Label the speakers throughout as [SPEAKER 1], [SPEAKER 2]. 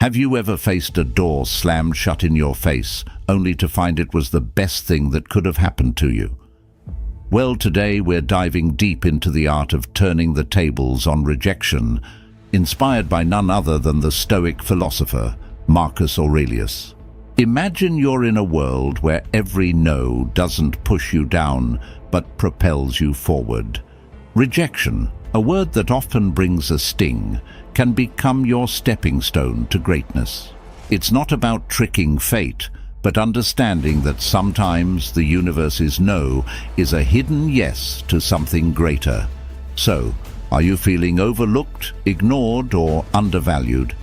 [SPEAKER 1] Have you ever faced a door slammed shut in your face, only to find it was the best thing that could have happened to you? Well, today we're diving deep into the art of turning the tables on rejection, inspired by none other than the Stoic philosopher, Marcus Aurelius. Imagine you're in a world where every no doesn't push you down, but propels you forward. Rejection, a word that often brings a sting, can become your stepping stone to greatness. It's not about tricking fate, but understanding that sometimes the universe's no is a hidden yes to something greater. So, are you feeling overlooked, ignored, or undervalued?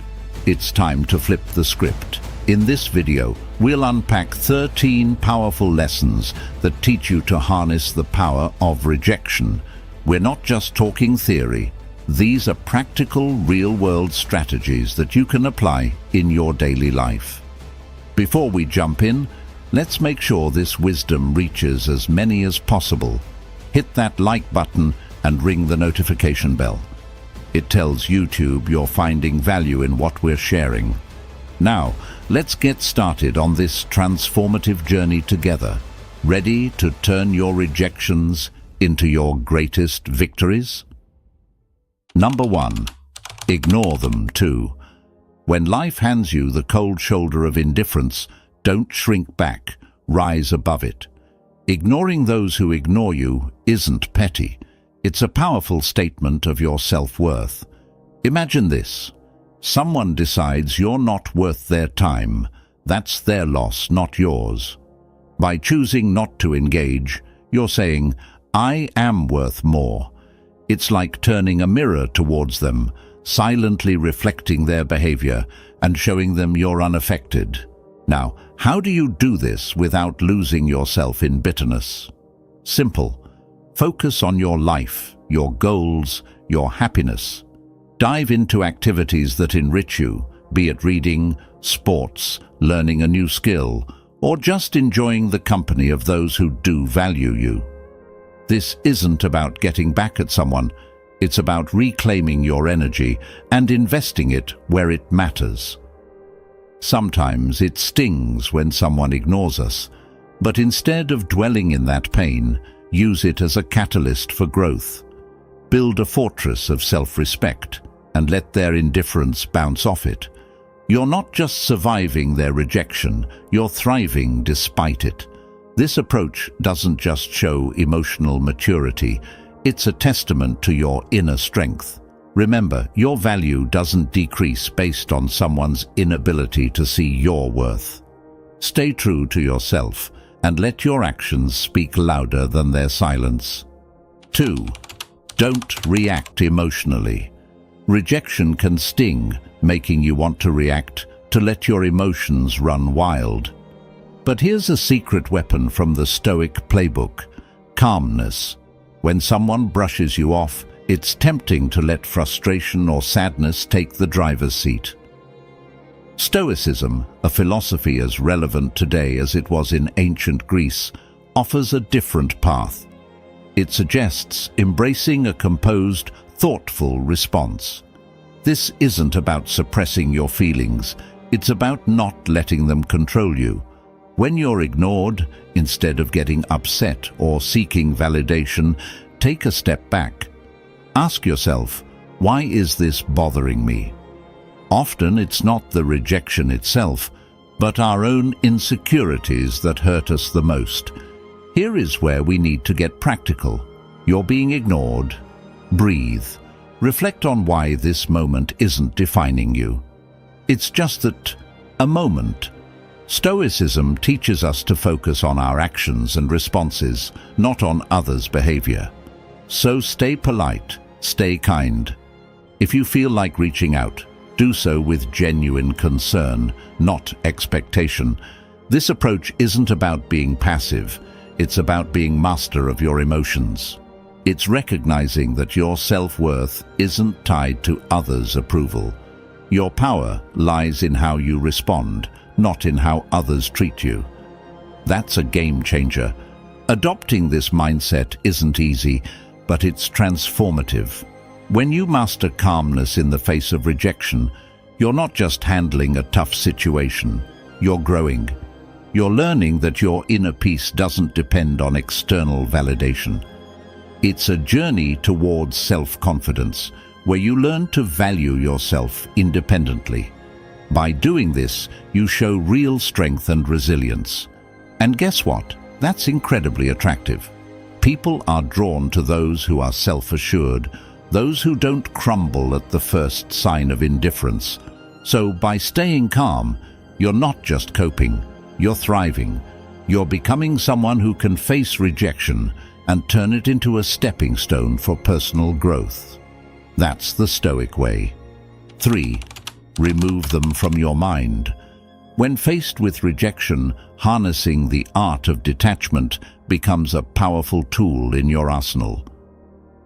[SPEAKER 1] It's time to flip the script. In this video, we'll unpack 13 powerful lessons that teach you to harness the power of rejection. We're not just talking theory. These are practical, real-world strategies that you can apply in your daily life. Before we jump in, let's make sure this wisdom reaches as many as possible. Hit that like button and ring the notification bell. It tells YouTube you're finding value in what we're sharing. Now, let's get started on this transformative journey together. Ready to turn your rejections into your greatest victories? Number 1. Ignore them too. When life hands you the cold shoulder of indifference, don't shrink back, rise above it. Ignoring those who ignore you isn't petty. It's a powerful statement of your self-worth. Imagine this. Someone decides you're not worth their time. That's their loss, not yours. By choosing not to engage, you're saying, I am worth more. It's like turning a mirror towards them, silently reflecting their behavior and showing them you're unaffected. Now, how do you do this without losing yourself in bitterness? Simple. Focus on your life, your goals, your happiness. Dive into activities that enrich you, be it reading, sports, learning a new skill, or just enjoying the company of those who do value you. This isn't about getting back at someone. It's about reclaiming your energy and investing it where it matters. Sometimes it stings when someone ignores us, but instead of dwelling in that pain, use it as a catalyst for growth. Build a fortress of self-respect and let their indifference bounce off it. You're not just surviving their rejection, you're thriving despite it. This approach doesn't just show emotional maturity, it's a testament to your inner strength. Remember, your value doesn't decrease based on someone's inability to see your worth. Stay true to yourself and let your actions speak louder than their silence. 2. Don't react emotionally. Rejection can sting, making you want to react, to let your emotions run wild. But here's a secret weapon from the Stoic playbook: calmness. When someone brushes you off, it's tempting to let frustration or sadness take the driver's seat. Stoicism, a philosophy as relevant today as it was in ancient Greece, offers a different path. It suggests embracing a composed, thoughtful response. This isn't about suppressing your feelings, it's about not letting them control you. When you're ignored, instead of getting upset or seeking validation, take a step back. Ask yourself, why is this bothering me? Often it's not the rejection itself, but our own insecurities that hurt us the most. Here is where we need to get practical. You're being ignored. Breathe. Reflect on why this moment isn't defining you. It's just that, a moment. Stoicism teaches us to focus on our actions and responses, not on others' behavior. So stay polite, stay kind. If you feel like reaching out, do so with genuine concern, not expectation. This approach isn't about being passive, it's about being master of your emotions. It's recognizing that your self-worth isn't tied to others' approval. Your power lies in how you respond, not in how others treat you. That's a game changer. Adopting this mindset isn't easy, but it's transformative. When you master calmness in the face of rejection, You're not just handling a tough situation, you're growing. You're learning that your inner peace doesn't depend on external validation. It's a journey towards self-confidence, where you learn to value yourself independently. By doing this, you show real strength and resilience. And guess what? That's incredibly attractive. People are drawn to those who are self-assured, those who don't crumble at the first sign of indifference. So by staying calm, you're not just coping, you're thriving. You're becoming someone who can face rejection and turn it into a stepping stone for personal growth. That's the Stoic way. 3. Remove them from your mind. When faced with rejection, harnessing the art of detachment becomes a powerful tool in your arsenal.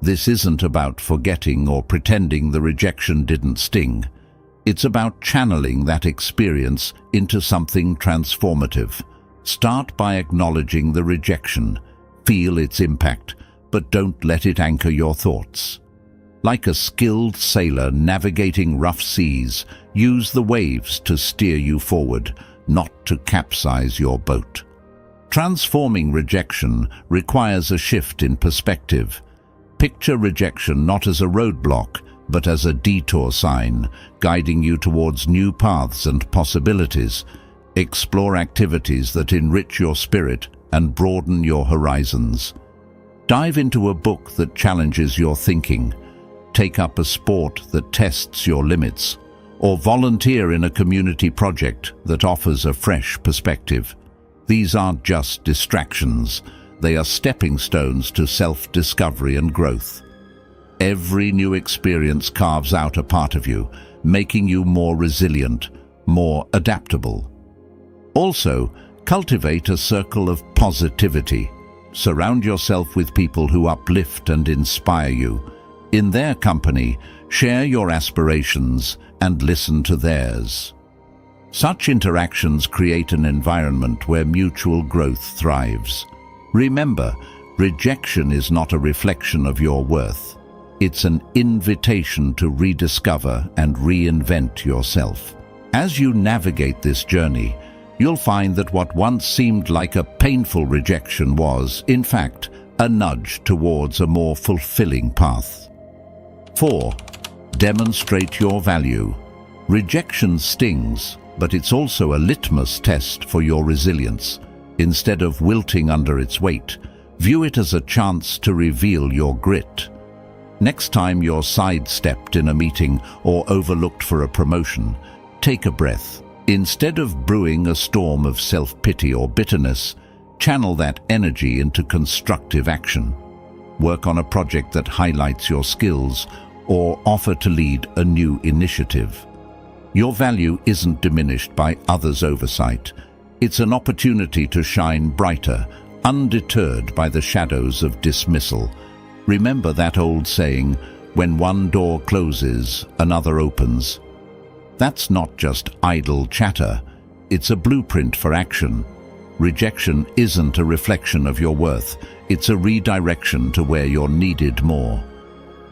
[SPEAKER 1] This isn't about forgetting or pretending the rejection didn't sting. It's about channeling that experience into something transformative. Start by acknowledging the rejection. Feel its impact, but don't let it anchor your thoughts. Like a skilled sailor navigating rough seas, use the waves to steer you forward, not to capsize your boat. Transforming rejection requires a shift in perspective. Picture rejection not as a roadblock, but as a detour sign, guiding you towards new paths and possibilities. Explore activities that enrich your spirit and broaden your horizons. Dive into a book that challenges your thinking. Take up a sport that tests your limits, or volunteer in a community project that offers a fresh perspective. These aren't just distractions. They are stepping stones to self-discovery and growth. Every new experience carves out a part of you, making you more resilient, more adaptable. Also, cultivate a circle of positivity. Surround yourself with people who uplift and inspire you. In their company, share your aspirations and listen to theirs. Such interactions create an environment where mutual growth thrives. Remember, rejection is not a reflection of your worth. It's an invitation to rediscover and reinvent yourself. As you navigate this journey, you'll find that what once seemed like a painful rejection was, in fact, a nudge towards a more fulfilling path. 4. Demonstrate your value. Rejection stings, but it's also a litmus test for your resilience. Instead of wilting under its weight, view it as a chance to reveal your grit. Next time you're sidestepped in a meeting or overlooked for a promotion, take a breath. Instead of brewing a storm of self-pity or bitterness, channel that energy into constructive action. Work on a project that highlights your skills or offer to lead a new initiative. Your value isn't diminished by others' oversight. It's an opportunity to shine brighter, undeterred by the shadows of dismissal. Remember that old saying, when one door closes, another opens. That's not just idle chatter, it's a blueprint for action. Rejection isn't a reflection of your worth, it's a redirection to where you're needed more.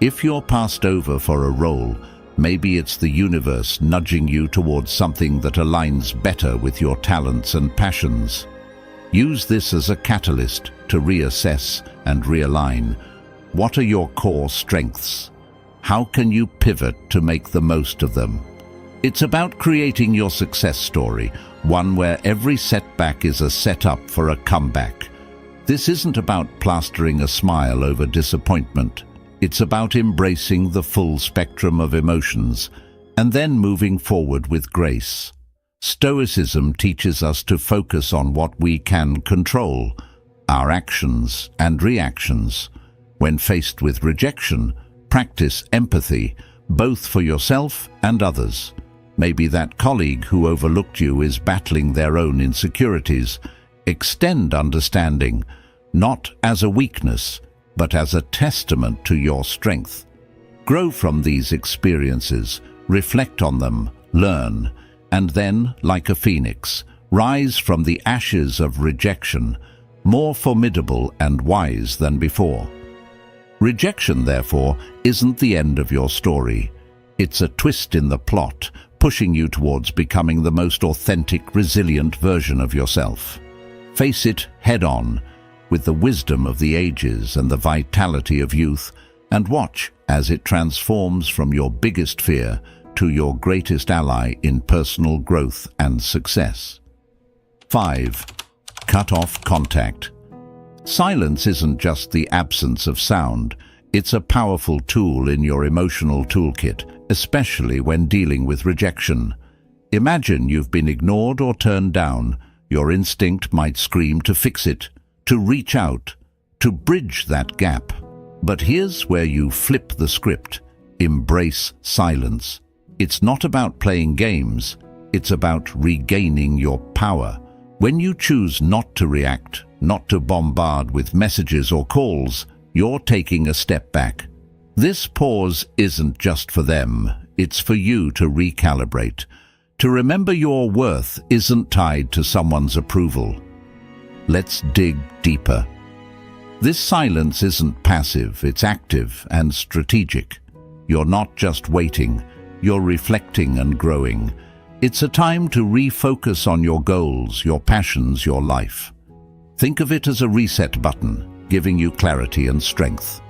[SPEAKER 1] If you're passed over for a role, maybe it's the universe nudging you towards something that aligns better with your talents and passions. Use this as a catalyst to reassess and realign. What are your core strengths? How can you pivot to make the most of them? It's about creating your success story, one where every setback is a setup for a comeback. This isn't about plastering a smile over disappointment. It's about embracing the full spectrum of emotions and then moving forward with grace. Stoicism teaches us to focus on what we can control, our actions and reactions. When faced with rejection, practice empathy, both for yourself and others. Maybe that colleague who overlooked you is battling their own insecurities. Extend understanding, not as a weakness, but as a testament to your strength. Grow from these experiences, reflect on them, learn, and then, like a phoenix, rise from the ashes of rejection, more formidable and wise than before. Rejection, therefore, isn't the end of your story. It's a twist in the plot, pushing you towards becoming the most authentic, resilient version of yourself. Face it head-on, with the wisdom of the ages and the vitality of youth, and watch as it transforms from your biggest fear to your greatest ally in personal growth and success. 5. Cut off contact. Silence isn't just the absence of sound. It's a powerful tool in your emotional toolkit, especially when dealing with rejection. Imagine you've been ignored or turned down. Your instinct might scream to fix it, to reach out, to bridge that gap. But here's where you flip the script. Embrace silence. It's not about playing games. It's about regaining your power. When you choose not to react, not to bombard with messages or calls, you're taking a step back. This pause isn't just for them. It's for you to recalibrate, to remember your worth isn't tied to someone's approval. Let's dig deeper. This silence isn't passive, it's active and strategic. You're not just waiting, you're reflecting and growing. It's a time to refocus on your goals, your passions, your life. Think of it as a reset button, giving you clarity and strength.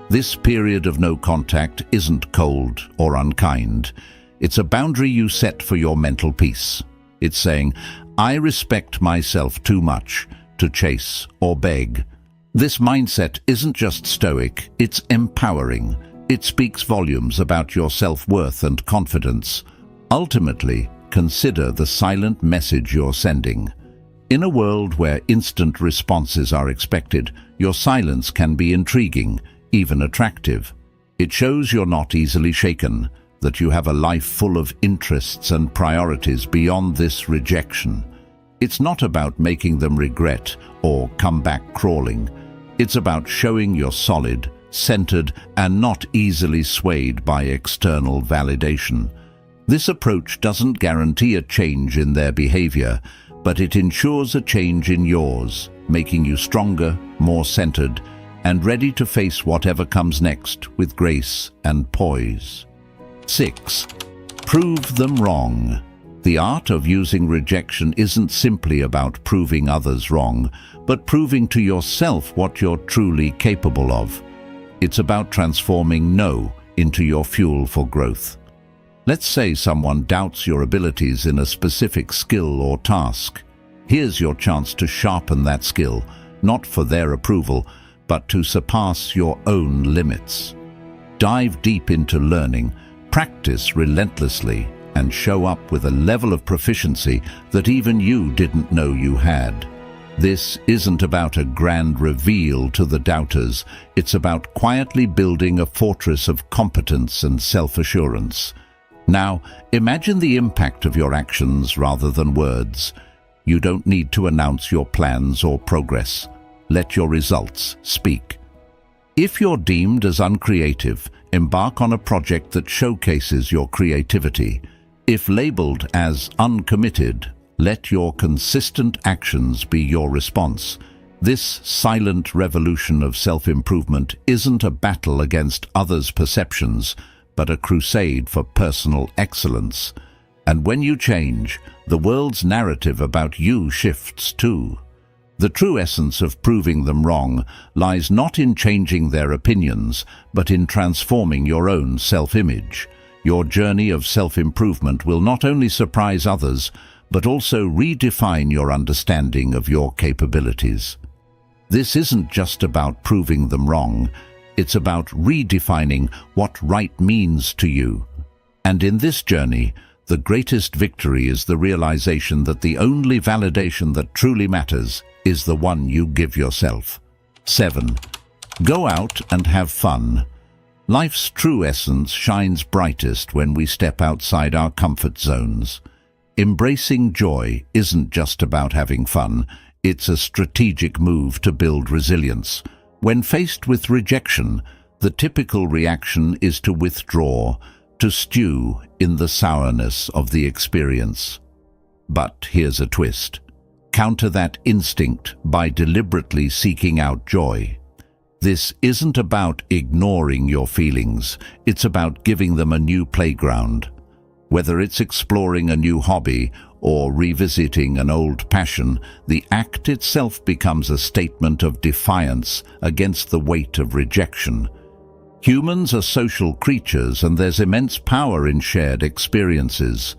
[SPEAKER 1] This period of no contact isn't cold or unkind. It's a boundary you set for your mental peace. It's saying, I respect myself too much to chase or beg. This mindset isn't just stoic, it's empowering. It speaks volumes about your self-worth and confidence. Ultimately, consider the silent message you're sending. In a world where instant responses are expected, your silence can be intriguing, even attractive. It shows you're not easily shaken, that you have a life full of interests and priorities beyond this rejection. It's not about making them regret or come back crawling. It's about showing you're solid, centered, and not easily swayed by external validation. This approach doesn't guarantee a change in their behavior, but it ensures a change in yours, making you stronger, more centered, and ready to face whatever comes next with grace and poise. 6. Prove them wrong. The art of using rejection isn't simply about proving others wrong, but proving to yourself what you're truly capable of. It's about transforming no into your fuel for growth. Let's say someone doubts your abilities in a specific skill or task. Here's your chance to sharpen that skill, not for their approval, but to surpass your own limits. Dive deep into learning, practice relentlessly, and show up with a level of proficiency that even you didn't know you had. This isn't about a grand reveal to the doubters. It's about quietly building a fortress of competence and self-assurance. Now, imagine the impact of your actions rather than words. You don't need to announce your plans or progress. Let your results speak. If you're deemed as uncreative, embark on a project that showcases your creativity. If labeled as uncommitted, let your consistent actions be your response. This silent revolution of self-improvement isn't a battle against others' perceptions, but a crusade for personal excellence. And when you change, the world's narrative about you shifts too. The true essence of proving them wrong lies not in changing their opinions, but in transforming your own self-image. Your journey of self-improvement will not only surprise others, but also redefine your understanding of your capabilities. This isn't just about proving them wrong, it's about redefining what right means to you. And in this journey, the greatest victory is the realization that the only validation that truly matters is the one you give yourself. 7. Go out and have fun. Life's true essence shines brightest when we step outside our comfort zones. Embracing joy isn't just about having fun, it's a strategic move to build resilience. When faced with rejection, the typical reaction is to withdraw, to stew in the sourness of the experience. But here's a twist. Counter that instinct by deliberately seeking out joy. This isn't about ignoring your feelings, it's about giving them a new playground. Whether it's exploring a new hobby or revisiting an old passion, the act itself becomes a statement of defiance against the weight of rejection. Humans are social creatures, and there's immense power in shared experiences.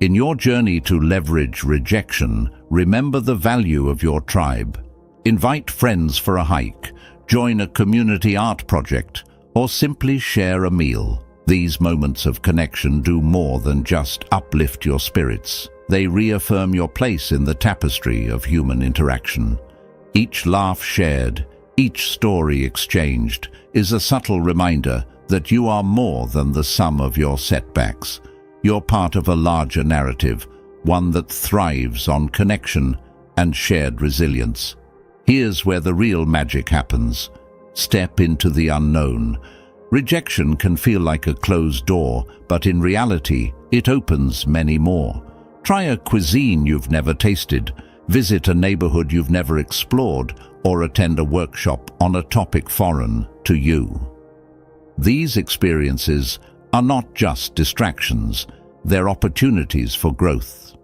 [SPEAKER 1] In your journey to leverage rejection, remember the value of your tribe. Invite friends for a hike, join a community art project, or simply share a meal. These moments of connection do more than just uplift your spirits. They reaffirm your place in the tapestry of human interaction. Each laugh shared, each story exchanged, is a subtle reminder that you are more than the sum of your setbacks. You're part of a larger narrative, one that thrives on connection and shared resilience. Here's where the real magic happens. Step into the unknown. Rejection can feel like a closed door, but in reality, it opens many more. Try a cuisine you've never tasted, visit a neighborhood you've never explored, or attend a workshop on a topic foreign to you. These experiences are not just distractions, they're opportunities for growth.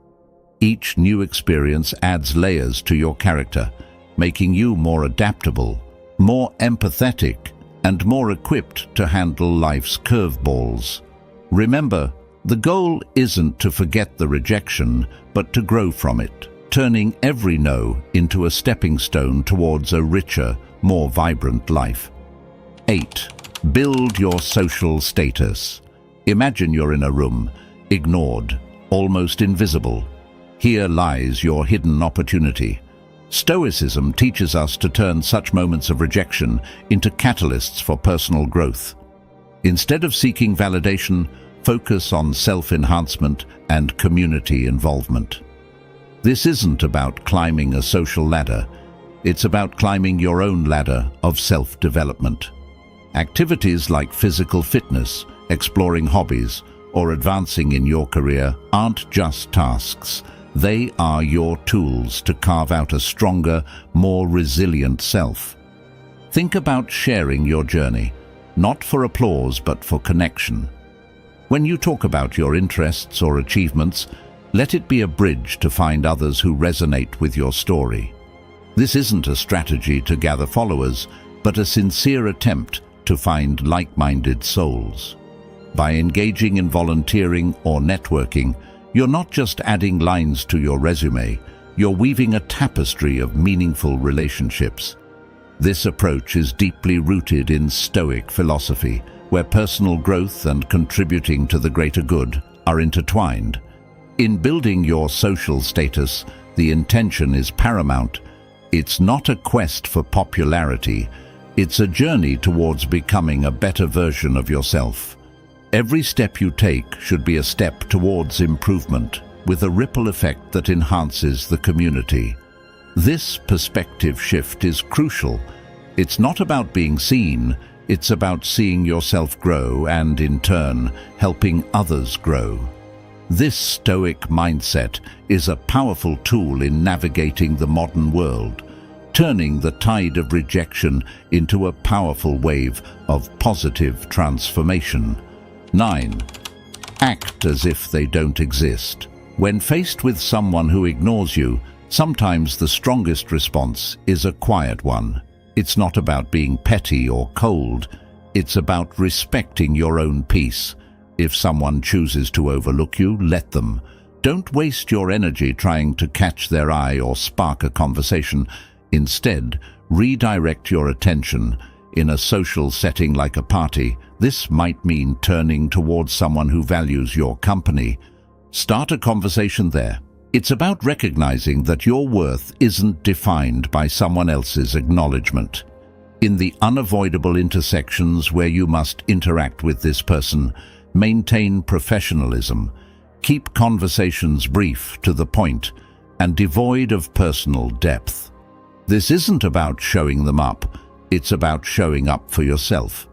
[SPEAKER 1] Each new experience adds layers to your character, making you more adaptable, more empathetic, and more equipped to handle life's curveballs. Remember, the goal isn't to forget the rejection, but to grow from it, turning every no into a stepping stone towards a richer, more vibrant life. 8. Build your social status. Imagine you're in a room, ignored, almost invisible. Here lies your hidden opportunity. Stoicism teaches us to turn such moments of rejection into catalysts for personal growth. Instead of seeking validation, focus on self-enhancement and community involvement. This isn't about climbing a social ladder. It's about climbing your own ladder of self-development. Activities like physical fitness, exploring hobbies, or advancing in your career aren't just tasks. They are your tools to carve out a stronger, more resilient self. Think about sharing your journey, not for applause but for connection. When you talk about your interests or achievements, let it be a bridge to find others who resonate with your story. This isn't a strategy to gather followers, but a sincere attempt to find like-minded souls. By engaging in volunteering or networking, you're not just adding lines to your resume, you're weaving a tapestry of meaningful relationships. This approach is deeply rooted in Stoic philosophy, where personal growth and contributing to the greater good are intertwined. In building your social status, the intention is paramount. It's not a quest for popularity, it's a journey towards becoming a better version of yourself. Every step you take should be a step towards improvement, with a ripple effect that enhances the community. This perspective shift is crucial. It's not about being seen, it's about seeing yourself grow and, in turn, helping others grow. This Stoic mindset is a powerful tool in navigating the modern world, turning the tide of rejection into a powerful wave of positive transformation. 9. Act as if they don't exist. When faced with someone who ignores you, sometimes the strongest response is a quiet one. It's not about being petty or cold, it's about respecting your own peace. If someone chooses to overlook you, let them. Don't waste your energy trying to catch their eye or spark a conversation. Instead, redirect your attention. In a social setting like a party, this might mean turning towards someone who values your company. Start a conversation there. It's about recognizing that your worth isn't defined by someone else's acknowledgement. In the unavoidable intersections where you must interact with this person, maintain professionalism. Keep conversations brief, to the point, and devoid of personal depth. This isn't about showing them up, it's about showing up for yourself.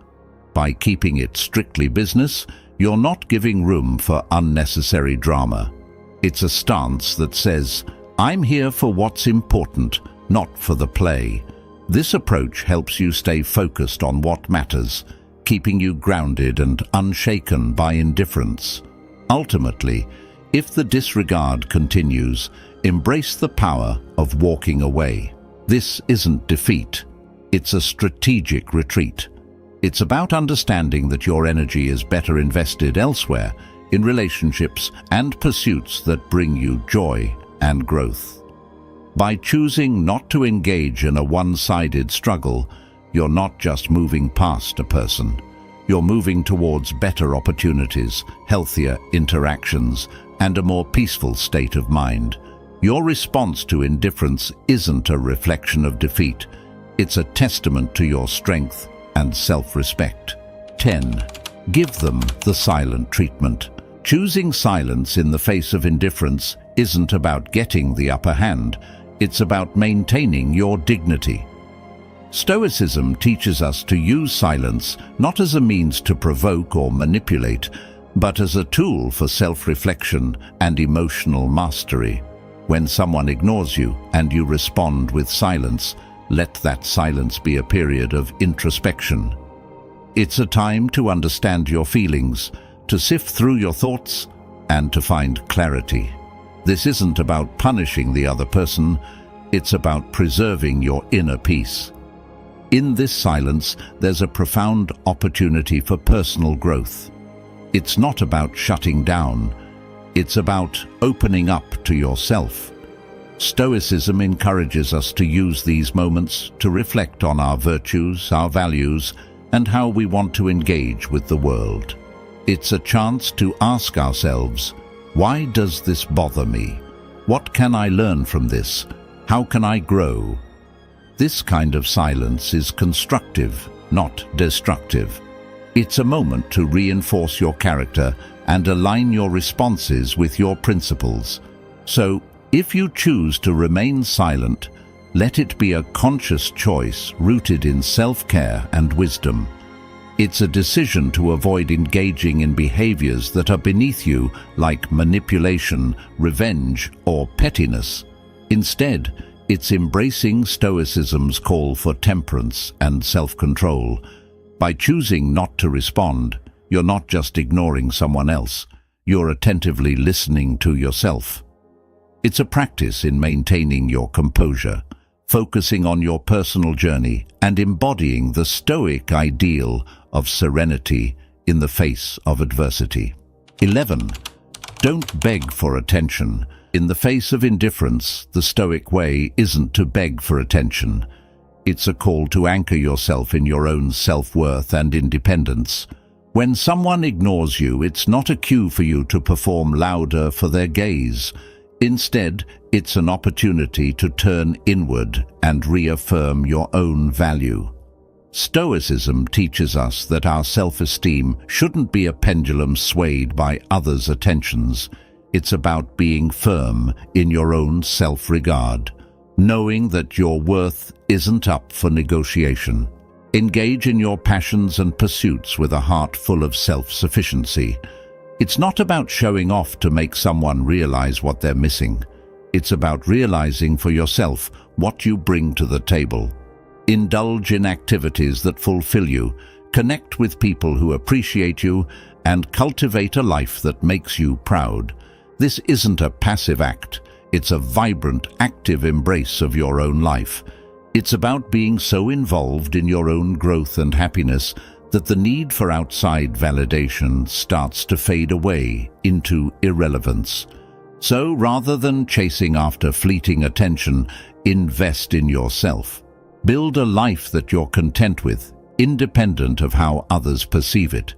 [SPEAKER 1] By keeping it strictly business, you're not giving room for unnecessary drama. It's a stance that says, I'm here for what's important, not for the play. This approach helps you stay focused on what matters, keeping you grounded and unshaken by indifference. Ultimately, if the disregard continues, embrace the power of walking away. This isn't defeat. It's a strategic retreat. It's about understanding that your energy is better invested elsewhere, in relationships and pursuits that bring you joy and growth. By choosing not to engage in a one-sided struggle, you're not just moving past a person. You're moving towards better opportunities, healthier interactions, and a more peaceful state of mind. Your response to indifference isn't a reflection of defeat. It's a testament to your strength and self-respect. 10. Give them the silent treatment. Choosing silence in the face of indifference isn't about getting the upper hand. It's about maintaining your dignity. Stoicism teaches us to use silence not as a means to provoke or manipulate, but as a tool for self-reflection and emotional mastery. When someone ignores you and you respond with silence, let that silence be a period of introspection. It's a time to understand your feelings, to sift through your thoughts, and to find clarity. This isn't about punishing the other person, it's about preserving your inner peace. In this silence, there's a profound opportunity for personal growth. It's not about shutting down, it's about opening up to yourself. Stoicism encourages us to use these moments to reflect on our virtues, our values, and how we want to engage with the world. It's a chance to ask ourselves, why does this bother me? What can I learn from this? How can I grow? This kind of silence is constructive, not destructive. It's a moment to reinforce your character and align your responses with your principles. So, if you choose to remain silent, let it be a conscious choice rooted in self-care and wisdom. It's a decision to avoid engaging in behaviors that are beneath you, like manipulation, revenge, or pettiness. Instead, it's embracing Stoicism's call for temperance and self-control. By choosing not to respond, you're not just ignoring someone else, you're attentively listening to yourself. It's a practice in maintaining your composure, focusing on your personal journey, and embodying the Stoic ideal of serenity in the face of adversity. 11. Don't beg for attention. In the face of indifference, the Stoic way isn't to beg for attention. It's a call to anchor yourself in your own self-worth and independence. When someone ignores you, it's not a cue for you to perform louder for their gaze. Instead, it's an opportunity to turn inward and reaffirm your own value. Stoicism teaches us that our self-esteem shouldn't be a pendulum swayed by others' attentions. It's about being firm in your own self-regard, knowing that your worth isn't up for negotiation. Engage in your passions and pursuits with a heart full of self-sufficiency. It's not about showing off to make someone realize what they're missing. It's about realizing for yourself what you bring to the table. Indulge in activities that fulfill you, connect with people who appreciate you, and cultivate a life that makes you proud. This isn't a passive act. It's a vibrant, active embrace of your own life. It's about being so involved in your own growth and happiness that the need for outside validation starts to fade away into irrelevance. So rather than chasing after fleeting attention, invest in yourself. Build a life that you're content with, independent of how others perceive it.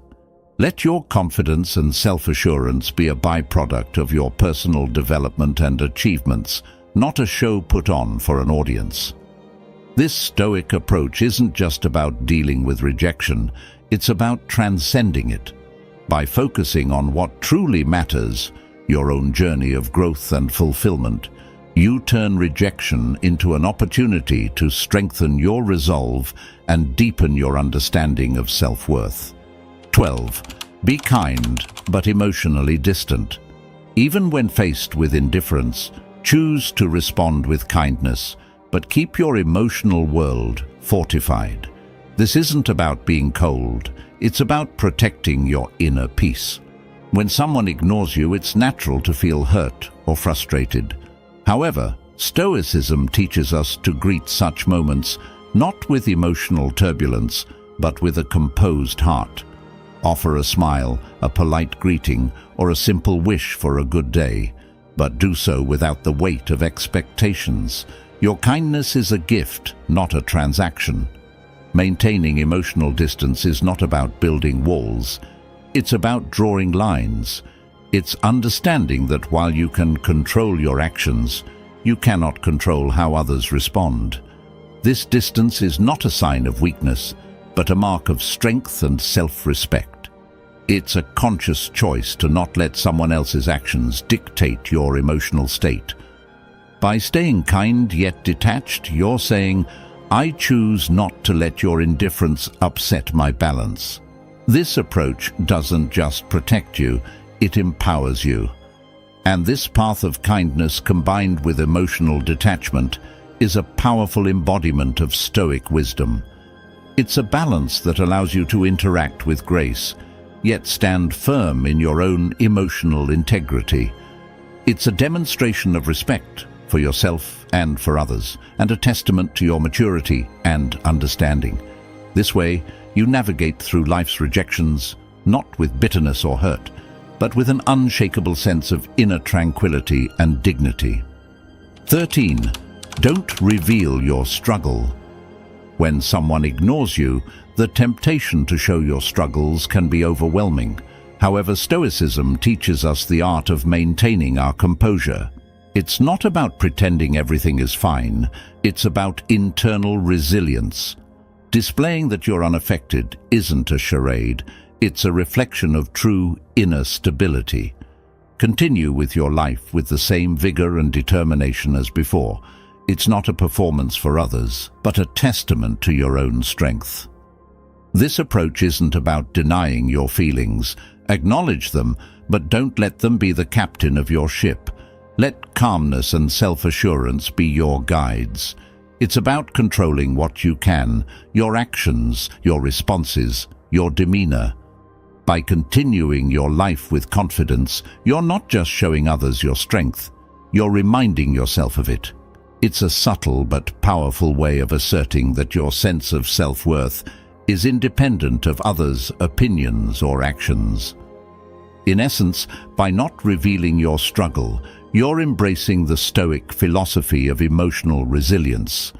[SPEAKER 1] Let your confidence and self-assurance be a byproduct of your personal development and achievements, not a show put on for an audience. This Stoic approach isn't just about dealing with rejection, it's about transcending it. By focusing on what truly matters, your own journey of growth and fulfillment, you turn rejection into an opportunity to strengthen your resolve and deepen your understanding of self-worth. 12. Be kind, but emotionally distant. Even when faced with indifference, choose to respond with kindness, but keep your emotional world fortified. This isn't about being cold, it's about protecting your inner peace. When someone ignores you, it's natural to feel hurt or frustrated. However, Stoicism teaches us to greet such moments not with emotional turbulence, but with a composed heart. Offer a smile, a polite greeting, or a simple wish for a good day, but do so without the weight of expectations. Your kindness is a gift, not a transaction. Maintaining emotional distance is not about building walls. It's about drawing lines. It's understanding that while you can control your actions, you cannot control how others respond. This distance is not a sign of weakness, but a mark of strength and self-respect. It's a conscious choice to not let someone else's actions dictate your emotional state. By staying kind yet detached, you're saying, "I choose not to let your indifference upset my balance." This approach doesn't just protect you, it empowers you. And this path of kindness combined with emotional detachment is a powerful embodiment of Stoic wisdom. It's a balance that allows you to interact with grace, yet stand firm in your own emotional integrity. It's a demonstration of respect for yourself and for others, and a testament to your maturity and understanding. This way, you navigate through life's rejections, not with bitterness or hurt, but with an unshakable sense of inner tranquility and dignity. 13. Don't reveal your struggle. When someone ignores you, the temptation to show your struggles can be overwhelming. However, Stoicism teaches us the art of maintaining our composure. It's not about pretending everything is fine, it's about internal resilience. Displaying that you're unaffected isn't a charade, it's a reflection of true inner stability. Continue with your life with the same vigor and determination as before. It's not a performance for others, but a testament to your own strength. This approach isn't about denying your feelings. Acknowledge them, but don't let them be the captain of your ship. Let calmness and self-assurance be your guides. It's about controlling what you can, your actions, your responses, your demeanor. By continuing your life with confidence, you're not just showing others your strength, you're reminding yourself of it. It's a subtle but powerful way of asserting that your sense of self-worth is independent of others' opinions or actions. In essence, by not revealing your struggle, you're embracing the Stoic philosophy of emotional resilience.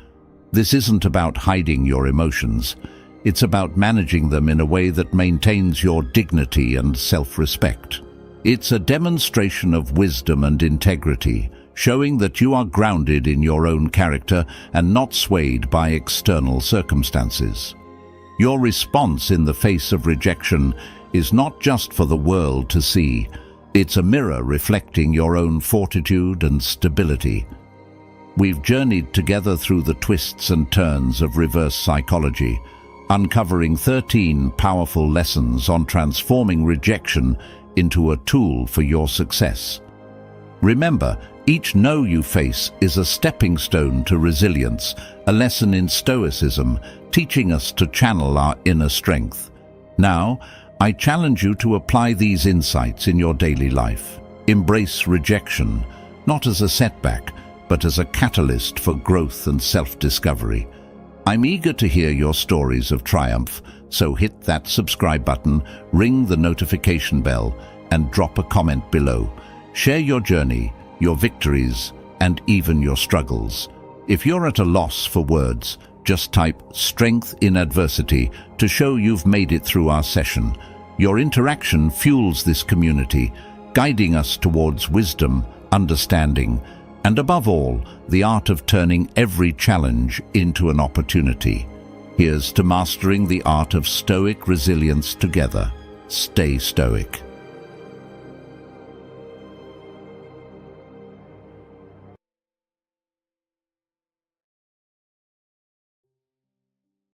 [SPEAKER 1] This isn't about hiding your emotions. It's about managing them in a way that maintains your dignity and self-respect. It's a demonstration of wisdom and integrity, showing that you are grounded in your own character and not swayed by external circumstances. Your response in the face of rejection is not just for the world to see. It's a mirror reflecting your own fortitude and stability. We've journeyed together through the twists and turns of reverse psychology, uncovering 13 powerful lessons on transforming rejection into a tool for your success. Remember, each no you face is a stepping stone to resilience, a lesson in Stoicism, teaching us to channel our inner strength. Now, I challenge you to apply these insights in your daily life. Embrace rejection, not as a setback, but as a catalyst for growth and self-discovery. I'm eager to hear your stories of triumph, so hit that subscribe button, ring the notification bell, and drop a comment below. Share your journey, your victories, and even your struggles. If you're at a loss for words, just type "strength in adversity" to show you've made it through our session. Your interaction fuels this community, guiding us towards wisdom, understanding, and above all, the art of turning every challenge into an opportunity. Here's to mastering the art of Stoic resilience together. Stay Stoic.